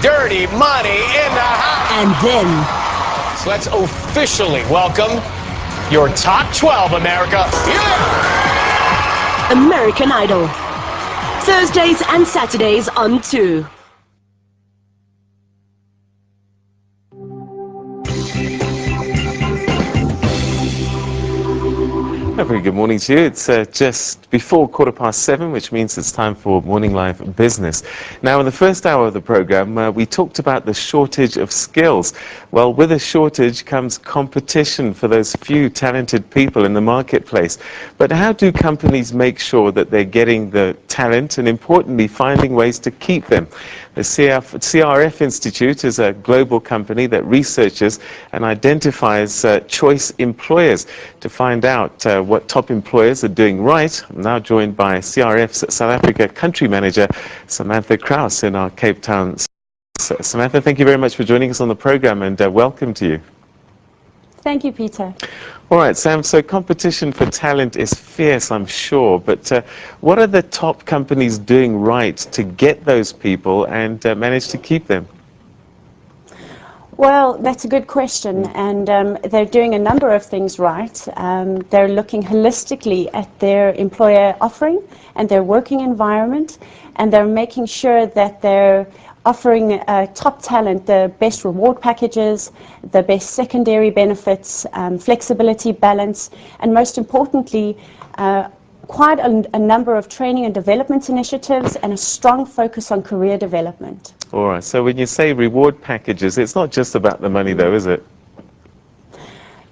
dirty money in the house. And then... So let's officially welcome your top 12, America. Yeah! American Idol. Thursdays and Saturdays on 2. A very good morning to you. It's just before 7:15, which means it's time for Morning Live Business. Now, in the first hour of the program, we talked about the shortage of skills. Well, with a shortage comes competition for those few talented people in the marketplace. But how do companies make sure that they're getting the talent and, importantly, finding ways to keep them? The CRF Institute is a global company that researches and identifies choice employers. To find out what top employers are doing right, I'm now joined by CRF's South Africa Country Manager, Samantha Kraus, in our Cape Town. Samantha, thank you very much for joining us on the program, and welcome to you. Thank you, Peter. All right, Sam, so competition for talent is fierce, I'm sure, but what are the top companies doing right to get those people and manage to keep them? Well, that's a good question, and they're doing a number of things right. They're looking holistically at their employer offering and their working environment, and they're making sure that they're offering top talent the best reward packages, the best secondary benefits, flexibility, balance, and most importantly, quite a number of training and development initiatives and a strong focus on career development. All right, so when you say reward packages, it's not just about the money though, is it?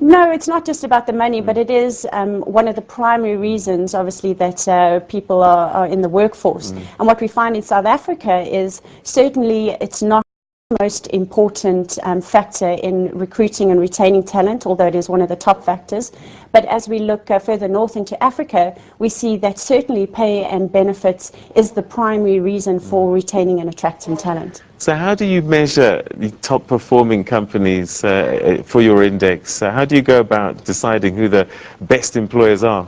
No, it's not just about the money, but it is one of the primary reasons, obviously, that people are in the workforce. And what we find in South Africa is certainly it's not the most important factor in recruiting and retaining talent, although it is one of the top factors. But as we look further north into Africa, we see that certainly pay and benefits is the primary reason for retaining and attracting talent. So how do you measure the top performing companies for your index? How do you go about deciding who the best employers are?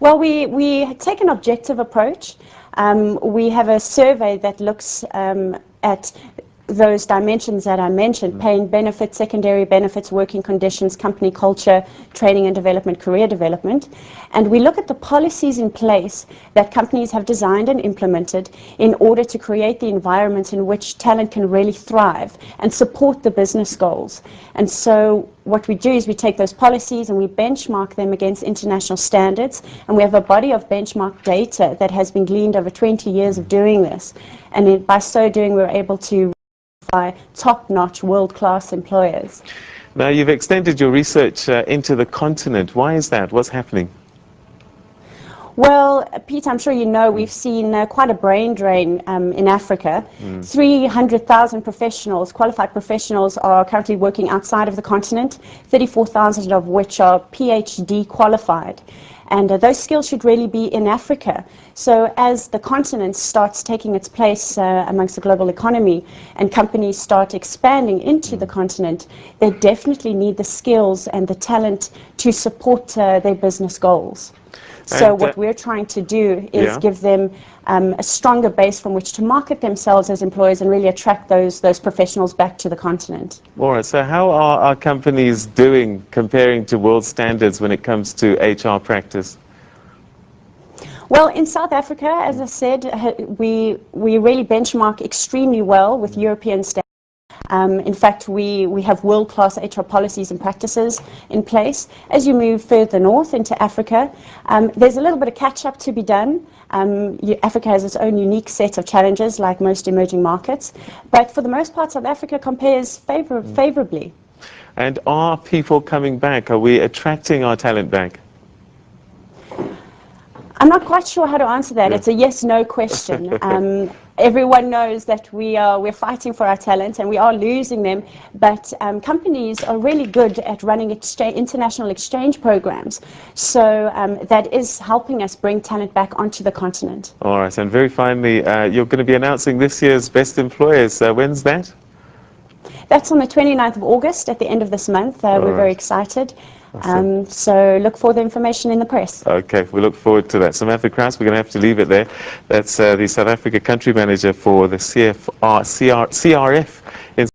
Well, we take an objective approach. We have a survey that looks at those dimensions that I mentioned: pay and benefits, secondary benefits, working conditions, company culture, training and development, career development. And we look at the policies in place that companies have designed and implemented in order to create the environment in which talent can really thrive and support the business goals. And so what we do is we take those policies and we benchmark them against international standards, and we have a body of benchmark data that has been gleaned over 20 years of doing this. And by so doing, we're able to by top-notch, world-class employers. Now, you've extended your research into the continent. Why is that? What's happening? Well, Pete, I'm sure you know we've seen quite a brain drain in Africa. 300,000 professionals, qualified professionals, are currently working outside of the continent, 34,000 of which are PhD qualified. And those skills should really be in Africa. So as the continent starts taking its place amongst the global economy and companies start expanding into the continent, they definitely need the skills and the talent to support their business goals. So what we're trying to do is give them a stronger base from which to market themselves as employers and really attract those professionals back to the continent. All right, so how are our companies doing comparing to world standards when it comes to HR practice? Well, in South Africa, as I said, we really benchmark extremely well with European standards. In fact, we have world-class HR policies and practices in place. As you move further north into Africa, there's a little bit of catch-up to be done. Africa has its own unique set of challenges, like most emerging markets. But for the most part, South Africa compares favorably. And are people coming back? Are we attracting our talent back? I'm not quite sure how to answer that. It's a yes-no question. Everyone knows that we're fighting for our talent and we are losing them, but companies are really good at running international exchange programs. So that is helping us bring talent back onto the continent. All right, and very finally, you're going to be announcing this year's Best Employers. When's that? That's on the 29th of August, at the end of this month. We're very excited. So look for the information in the press. Okay, we look forward to that. Samantha Kraus, we're going to have to leave it there. That's the South Africa country manager for the CRF in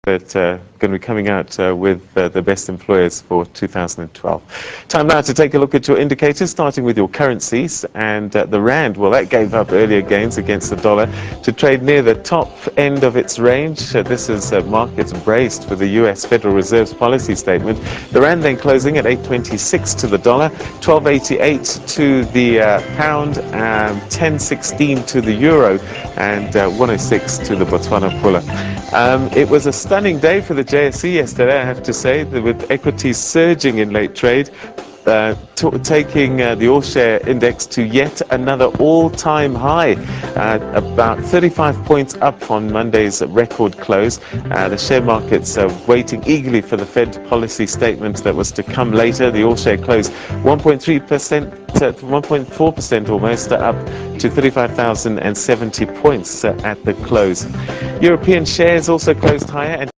that going to be coming out with the best employers for 2012. Time now to take a look at your indicators, starting with your currencies. And the rand, well, that gave up earlier gains against the dollar to trade near the top end of its range. This is markets braced for the U.S. Federal Reserve's policy statement. The rand then closing at 8.26 to the dollar, 12.88 to the pound, 10.16 to the euro, and 106 to the Botswana pula. It was a stunning day for the JSE yesterday, I have to say, with equities surging in late trade, taking the all-share index to yet another all-time high, about 35 points up on Monday's record close. The share markets are waiting eagerly for the Fed policy statement that was to come later. The all-share closed 1.3%, 1.4% almost, up to 35,070 points at the close. European shares also closed higher. And